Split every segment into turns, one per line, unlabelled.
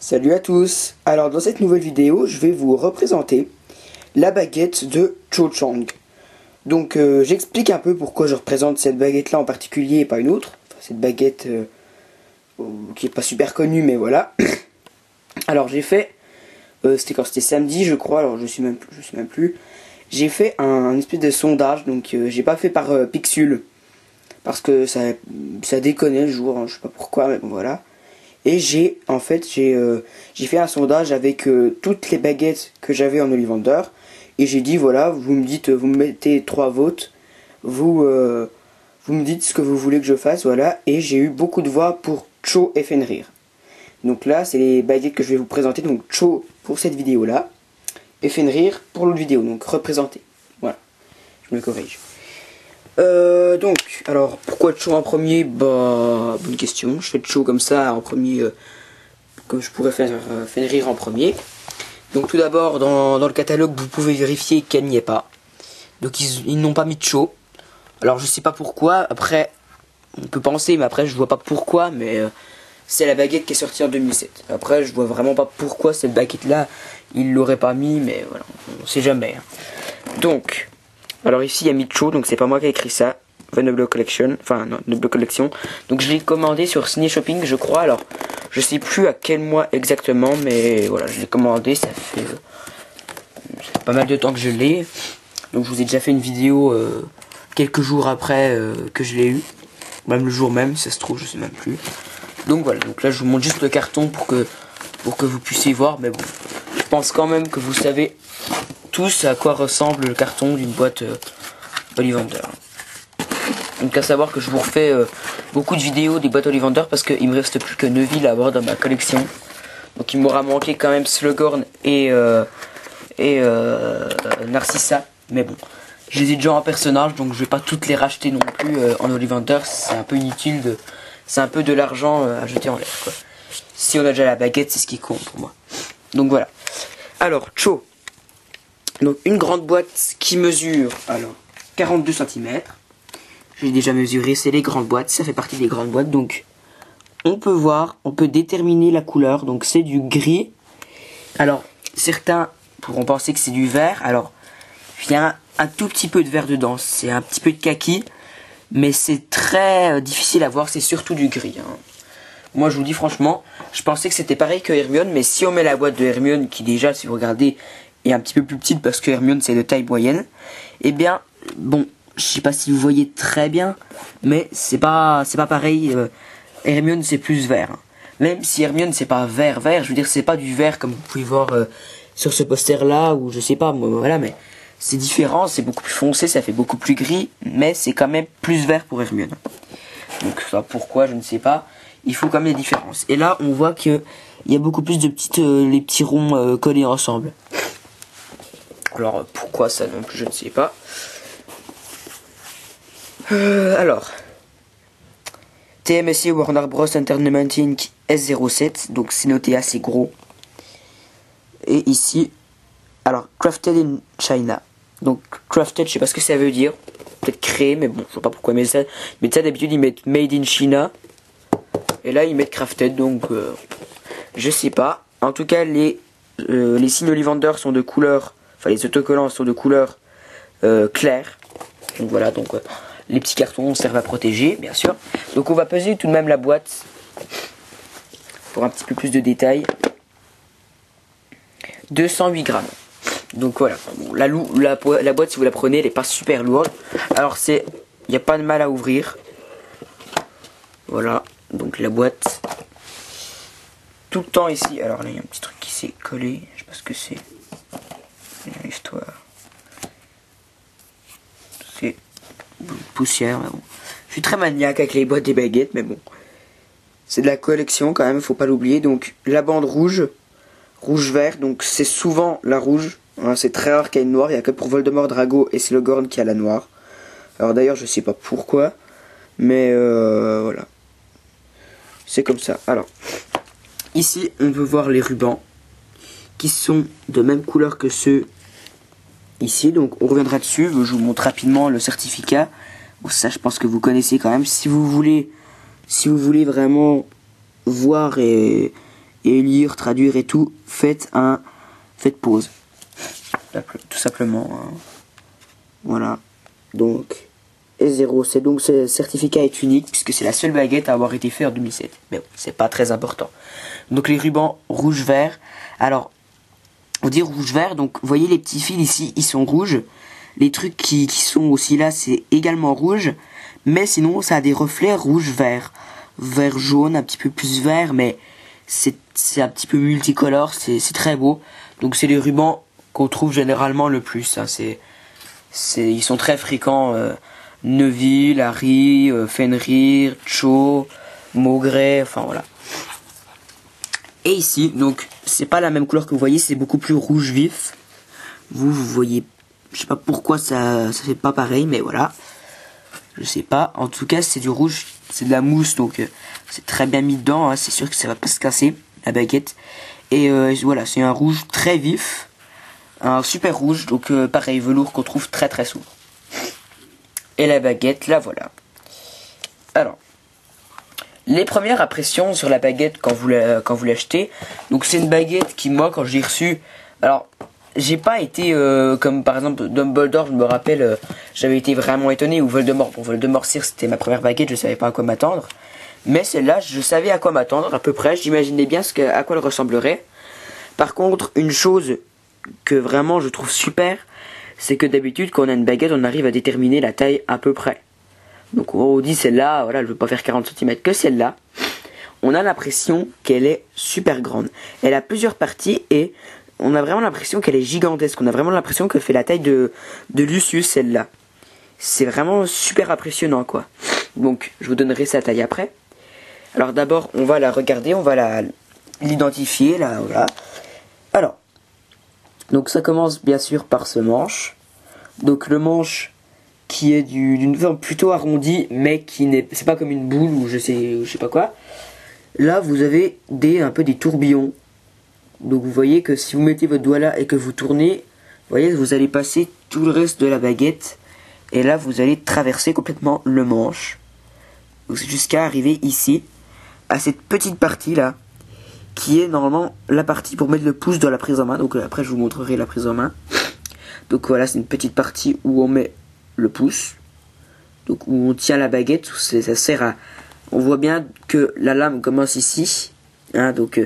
Salut à tous. Alors dans cette nouvelle vidéo, je vais vous représenter la baguette de Cho Chang. Donc j'explique un peu pourquoi je représente cette baguette là en particulier et pas une autre. Enfin, cette baguette qui est pas super connue, mais voilà. Alors j'ai fait, c'était samedi je crois, alors je sais même plus. J'ai fait un espèce de sondage, donc j'ai pas fait par Pixul parce que ça déconnait le jour, hein, je sais pas pourquoi, mais bon voilà. Et j'ai fait un sondage avec toutes les baguettes que j'avais en Ollivander. Et j'ai dit voilà, vous me mettez 3 votes, vous me dites ce que vous voulez que je fasse, voilà. Et j'ai eu beaucoup de voix pour Cho et Fenrir. Donc là, c'est les baguettes que je vais vous présenter. Donc Cho pour cette vidéo là, et Fenrir pour l'autre vidéo. Donc représenté. Voilà, je me corrige. Donc, alors, pourquoi Cho en premier? Bah, bonne question. Je fais Cho comme ça en premier, comme je pourrais faire Fenrir en premier. Donc, tout d'abord, dans le catalogue, vous pouvez vérifier qu'elle n'y est pas. Donc, ils n'ont pas mis Cho. Alors, je sais pas pourquoi. Après, on peut penser, mais après, je vois pas pourquoi. Mais c'est la baguette qui est sortie en 2007. Après, je vois vraiment pas pourquoi cette baguette-là, ils l'auraient pas mis, mais voilà, on sait jamais. Donc. Alors ici il y a mis Cho, donc c'est pas moi qui ai écrit ça. The Noble Collection, enfin non, Noble Collection. Donc je l'ai commandé sur Ciné Shopping, je crois. Alors je sais plus à quel mois exactement, mais voilà, je l'ai commandé. Ça fait pas mal de temps que je l'ai. Donc je vous ai déjà fait une vidéo quelques jours après que je l'ai eu, même le jour même, si ça se trouve, je sais même plus. Donc voilà, donc là je vous montre juste le carton pour que vous puissiez voir, mais bon, je pense quand même que vous savez tous à quoi ressemble le carton d'une boîte Ollivander. Donc à savoir que je vous refais beaucoup de vidéos des boîtes Ollivander parce qu'il me reste plus que Neville à avoir dans ma collection. Donc il m'aura manqué quand même Slughorn et Narcissa. Mais bon, je les ai déjà en personnage, donc je vais pas toutes les racheter non plus en Ollivander. C'est un peu inutile, c'est un peu de l'argent à jeter en l'air, quoi. Si on a déjà la baguette, c'est ce qui compte pour moi. Donc voilà. Alors, Cho. Donc une grande boîte qui mesure alors 42 cm. J'ai déjà mesuré, c'est les grandes boîtes, ça fait partie des grandes boîtes. Donc on peut voir, on peut déterminer la couleur. Donc c'est du gris. Alors certains pourront penser que c'est du vert. Alors il y a un tout petit peu de vert dedans, c'est un petit peu de kaki. Mais c'est très difficile à voir, c'est surtout du gris, hein. Moi je vous dis franchement, je pensais que c'était pareil que Hermione. Mais si on met la boîte de Hermione, qui déjà si vous regardez est un petit peu plus petite parce que Hermione c'est de taille moyenne, et bien bon, je sais pas si vous voyez très bien, mais c'est pas pareil. Hermione c'est plus vert, hein. Même si Hermione c'est pas vert, je veux dire c'est pas du vert comme vous pouvez voir sur ce poster là, ou je sais pas, voilà, mais c'est différent, c'est beaucoup plus foncé, ça fait beaucoup plus gris, mais c'est quand même plus vert pour Hermione. Donc ça, pourquoi je ne sais pas, il faut quand même des différences. Et là on voit que il y a beaucoup plus de les petits ronds collés ensemble. Alors pourquoi ça non plus je ne sais pas. Alors TMSC Warner Bros Entertainment Inc. S07, donc c'est noté assez gros. Et ici, alors Crafted in China. Donc crafted, je sais pas ce que ça veut dire. Peut-être créé, mais bon, je sais pas pourquoi. Mais ça d'habitude ils mettent Made in China. Et là ils mettent Crafted, donc je sais pas. En tout cas les signes Ollivander sont de couleur. Enfin, les autocollants sont de couleur claire. Donc voilà, donc les petits cartons servent à protéger, bien sûr. Donc on va peser tout de même la boîte pour un petit peu plus de détails. 208 grammes. Donc voilà, bon, la boîte si vous la prenez, elle n'est pas super lourde. Alors il n'y a pas de mal à ouvrir. Voilà, donc la boîte. Tout le temps ici, alors là il y a un petit truc qui s'est collé, je sais pas ce que c'est. Une histoire. C'est poussière, mais bon. Je suis très maniaque avec les boîtes des baguettes, mais bon. C'est de la collection quand même, faut pas l'oublier. Donc la bande rouge, rouge-vert, donc c'est souvent la rouge. Hein, c'est très rare qu'il y ait une noire, il n'y a que pour Voldemort, Drago et Slughorn qui a la noire. Alors d'ailleurs je sais pas pourquoi, mais voilà. C'est comme ça. Alors, ici on peut voir les rubans qui sont de même couleur que ceux ici, donc on reviendra dessus. Je vous montre rapidement le certificat. Bon, ça je pense que vous connaissez quand même. Si vous voulez vraiment voir et et lire, traduire et tout, faites pause. Tout simplement. Hein. Voilà. Donc, S0, c'est donc ce certificat est unique puisque c'est la seule baguette à avoir été faite en 2007. Mais bon, c'est pas très important. Donc les rubans rouge-vert. Alors, on dit rouge-vert, donc vous voyez les petits fils ici, ils sont rouges. Les trucs qui sont aussi là, c'est également rouge. Mais sinon, ça a des reflets rouge-vert. Vert-jaune, un petit peu plus vert, mais c'est un petit peu multicolore, c'est très beau. Donc c'est les rubans qu'on trouve généralement le plus. Hein. Ils sont très fréquents. Neuville, Harry, Fenrir, Cho, Maugrey, enfin voilà. Et ici, donc, c'est pas la même couleur que vous voyez, c'est beaucoup plus rouge vif. Vous voyez, je sais pas pourquoi ça fait pas pareil, mais voilà. Je sais pas, en tout cas, c'est du rouge, c'est de la mousse, donc c'est très bien mis dedans, hein, c'est sûr que ça va pas se casser, la baguette. Et voilà, c'est un rouge très vif, un super rouge, donc pareil, velours qu'on trouve très très souvent. Et la baguette, la voilà. Alors, les premières impressions sur la baguette quand vous l'achetez. Donc c'est une baguette qui, moi, quand j'ai reçue, alors j'ai pas été comme par exemple Dumbledore, je me rappelle, j'avais été vraiment étonné, ou Voldemort. Bon, Voldemort Cire, c'était ma première baguette, je savais pas à quoi m'attendre. Mais celle-là, je savais à quoi m'attendre à peu près. J'imaginais bien à quoi elle ressemblerait. Par contre, une chose que vraiment je trouve super, c'est que d'habitude, quand on a une baguette, on arrive à déterminer la taille à peu près. Donc on dit celle-là, voilà, je veux pas faire 40 cm que celle-là. On a l'impression qu'elle est super grande. Elle a plusieurs parties et on a vraiment l'impression qu'elle est gigantesque. On a vraiment l'impression qu'elle fait la taille de Lucius, celle-là. C'est vraiment super impressionnant, quoi. Donc je vous donnerai sa taille après. Alors d'abord, on va la regarder, on va l'identifier, là, voilà. Alors, donc ça commence bien sûr par ce manche. Donc le manche qui est d'une forme plutôt arrondie, mais qui n'est, c'est pas comme une boule ou je sais pas quoi. Là vous avez un peu des tourbillons. Donc vous voyez que si vous mettez votre doigt là et que vous tournez, vous voyez, vous allez passer tout le reste de la baguette. Et là vous allez traverser complètement le manche. Jusqu'à arriver ici, à cette petite partie là, qui est normalement la partie pour mettre le pouce dans la prise en main. Donc après je vous montrerai la prise en main. Donc voilà, c'est une petite partie où on met le pouce, donc où on tient la baguette. Ça sert à, on voit bien que la lame commence ici, hein, donc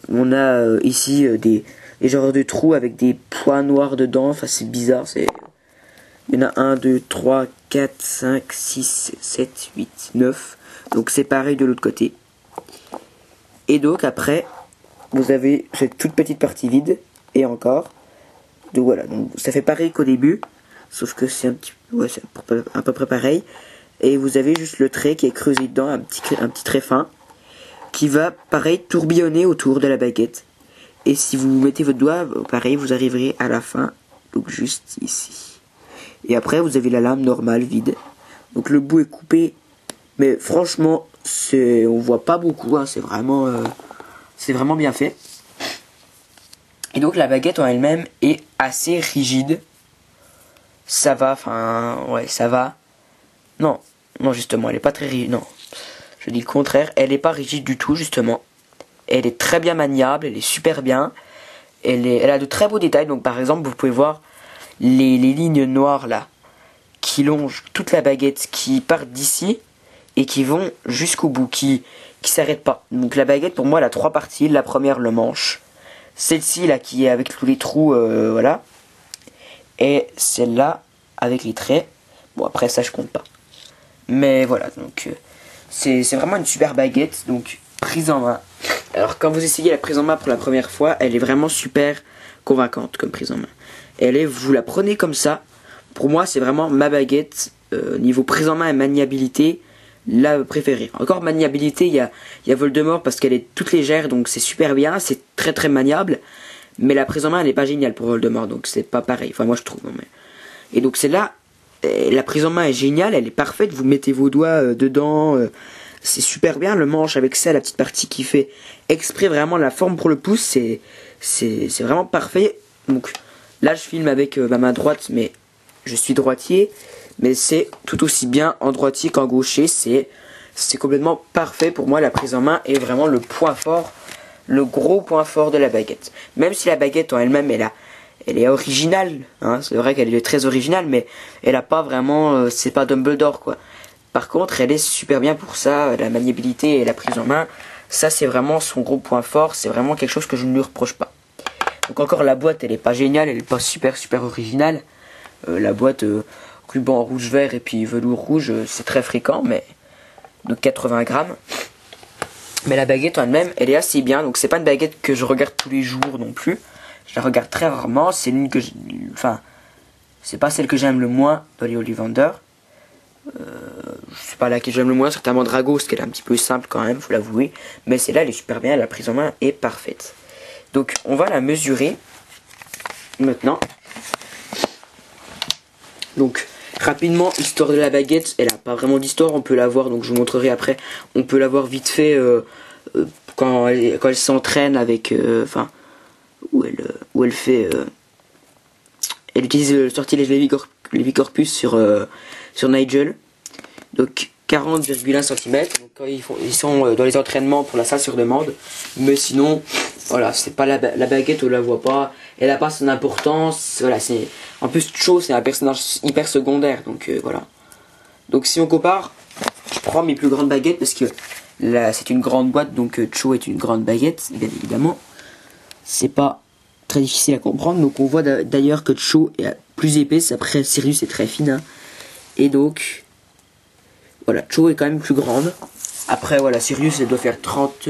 on a ici des genres de trous avec des points noirs dedans. Enfin c'est bizarre, il y en a 1, 2, 3, 4, 5, 6, 7, 8, 9, donc c'est pareil de l'autre côté. Et donc après vous avez cette toute petite partie vide, et encore. Donc voilà, donc ça fait pareil qu'au début, sauf que c'est c'est à peu près pareil. Et vous avez juste le trait qui est creusé dedans, un petit trait fin, qui va pareil tourbillonner autour de la baguette. Et si vous mettez votre doigt, pareil, vous arriverez à la fin, donc juste ici. Et après vous avez la lame normale vide. Donc le bout est coupé, mais franchement, on voit pas beaucoup, hein, c'est vraiment bien fait. Et donc la baguette en elle-même est assez rigide. Ça va, enfin, ouais, ça va. Non, justement, elle est pas très rigide, non. Je dis le contraire, elle est pas rigide du tout, justement. Elle est très bien maniable, elle est super bien. Elle a de très beaux détails, donc par exemple, vous pouvez voir les lignes noires là, qui longent toute la baguette, qui partent d'ici, et qui vont jusqu'au bout, qui s'arrêtent pas. Donc la baguette, pour moi, elle a 3 parties. La première, le manche. Celle-ci là qui est avec tous les trous, voilà. Et celle-là avec les traits. Bon après ça je compte pas. Mais voilà, donc c'est vraiment une super baguette. Donc prise en main. Alors quand vous essayez la prise en main pour la première fois, elle est vraiment super convaincante comme prise en main. Vous la prenez comme ça. Pour moi c'est vraiment ma baguette. Niveau prise en main et maniabilité, la préférée. Encore maniabilité, il y a Voldemort parce qu'elle est toute légère, donc c'est super bien, c'est très très maniable. Mais la prise en main elle n'est pas géniale pour Voldemort, donc c'est pas pareil. Enfin moi je trouve. Mais... Et donc c'est là, la prise en main est géniale, elle est parfaite. Vous mettez vos doigts dedans, c'est super bien. Le manche avec ça, la petite partie qui fait exprès vraiment la forme pour le pouce, c'est vraiment parfait. Donc là je filme avec ma main droite, mais je suis droitier. Mais c'est tout aussi bien en droitier qu'en gaucher. C'est complètement parfait pour moi. La prise en main est vraiment le point fort le gros point fort de la baguette. Même si la baguette en elle-même, elle est originale, hein, c'est vrai qu'elle est très originale, mais elle a pas vraiment, c'est pas Dumbledore quoi. Par contre, elle est super bien pour ça, la maniabilité et la prise en main. Ça, c'est vraiment son gros point fort. C'est vraiment quelque chose que je ne lui reproche pas. Donc encore, la boîte, elle est pas géniale, elle est pas super originale. La boîte ruban rouge vert et puis velours rouge, c'est très fréquent, mais de 80 grammes. Mais la baguette en elle-même, elle est assez bien. Donc c'est pas une baguette que je regarde tous les jours non plus. Je la regarde très rarement. C'est l'une que c'est pas celle que j'aime le moins dans les Ollivander. Je sais pas laquelle j'aime le moins, certainement Dragos, qui est un petit peu simple quand même, faut l'avouer. Mais celle-là, elle est super bien, la prise en main est parfaite. Donc on va la mesurer maintenant. Donc rapidement, histoire de la baguette, elle a pas vraiment d'histoire, on peut la voir, donc je vous montrerai après. On peut la voir vite fait quand elle s'entraîne avec, où elle fait, elle utilise le sortilège Levicorpus sur Nigel. Donc 40,1 cm. Donc quand ils sont dans les entraînements pour la salle sur demande. Mais sinon, voilà, c'est pas la baguette, on la voit pas. Elle a pas son importance. Voilà, c'est en plus Cho, c'est un personnage hyper secondaire. Donc voilà. Donc si on compare, je prends mes plus grandes baguettes parce que là c'est une grande boîte, donc Cho est une grande baguette, bien évidemment. C'est pas très difficile à comprendre. Donc on voit d'ailleurs que Cho est plus épaisse. Après Sirius est très fine. Hein. Et donc voilà, Cho est quand même plus grande. Après voilà, Sirius elle doit faire 30...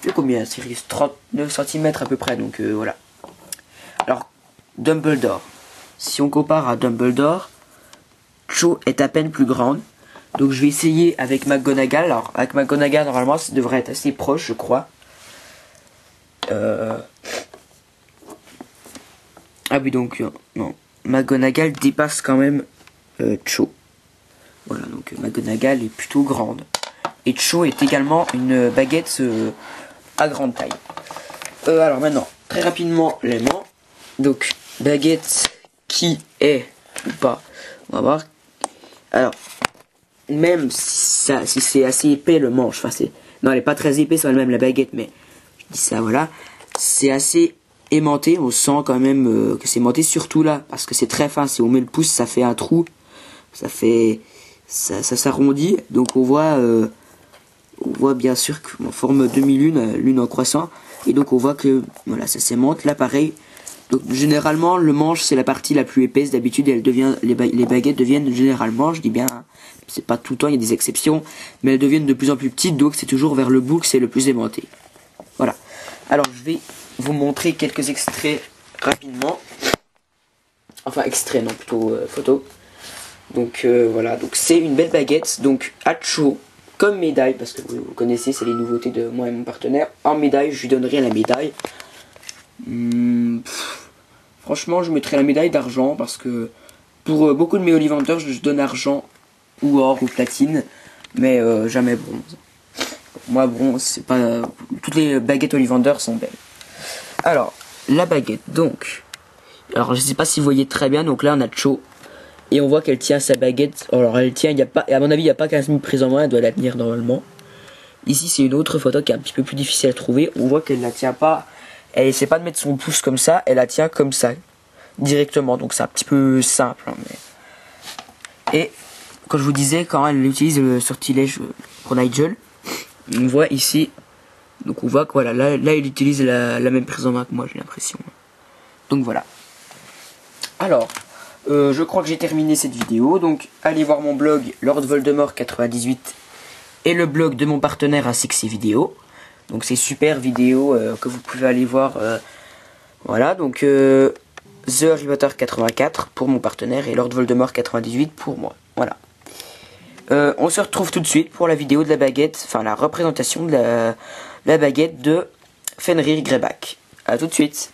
fait combien Sirius? 39 cm à peu près, donc voilà. Alors, Dumbledore. Si on compare à Dumbledore, Cho est à peine plus grande. Donc je vais essayer avec McGonagall. Alors avec McGonagall, normalement ça devrait être assez proche, je crois. Ah oui, donc non. McGonagall dépasse quand même Cho. Voilà, donc McGonagall est plutôt grande. Et Cho est également une baguette à grande taille. Alors maintenant, très rapidement, l'aimant. Donc, baguette qui est ou pas. On va voir. Alors, même si c'est assez épais le manche, non, elle est pas très épais sur elle-même la baguette, mais je dis ça, voilà. C'est assez aimanté, on sent quand même que c'est aimanté, surtout là, parce que c'est très fin. Si on met le pouce, ça fait un trou. Ça s'arrondit, donc on voit bien sûr qu'en forme demi-lune, lune en croissant, et donc on voit que voilà, ça s'aimante. Là pareil, donc généralement le manche c'est la partie la plus épaisse, d'habitude les baguettes deviennent généralement, je dis bien, hein, c'est pas tout le temps, il y a des exceptions, mais elles deviennent de plus en plus petites, donc c'est toujours vers le bout que c'est le plus aimanté. Voilà, alors je vais vous montrer quelques extraits rapidement, enfin extraits non, plutôt photos. Donc voilà, donc c'est une belle baguette, donc à Cho comme médaille, parce que vous connaissez, c'est les nouveautés de moi et mon partenaire. En médaille, je lui donnerai la médaille. Franchement, je mettrai la médaille d'argent, parce que pour beaucoup de mes Ollivanders, je donne argent, ou or, ou platine, mais jamais bronze. Moi, bronze, c'est pas... toutes les baguettes Ollivander sont belles. Alors, la baguette, donc... Alors, je sais pas si vous voyez très bien, donc là, on a Cho. Et on voit qu'elle tient sa baguette. Alors elle tient, il y a pas, à mon avis il n'y a pas 15 000 prises en main, elle doit la tenir normalement. Ici c'est une autre photo qui est un petit peu plus difficile à trouver. On voit qu'elle la tient pas, elle essaie pas de mettre son pouce comme ça, elle la tient comme ça, directement. Donc c'est un petit peu simple. Hein, mais... Et comme je vous disais, quand elle utilise le sortilège pour Nigel, on voit ici, donc on voit que voilà, là il utilise la même prise en main que moi, j'ai l'impression. Donc voilà. Alors... je crois que j'ai terminé cette vidéo, donc allez voir mon blog Lord Voldemort 98 et le blog de mon partenaire ainsi que ses vidéos. Donc c'est super vidéos que vous pouvez aller voir. Voilà, donc The Harry Potter 84 pour mon partenaire et Lord Voldemort 98 pour moi. Voilà. On se retrouve tout de suite pour la vidéo de la baguette, enfin la représentation de la baguette de Fenrir Greyback. A tout de suite.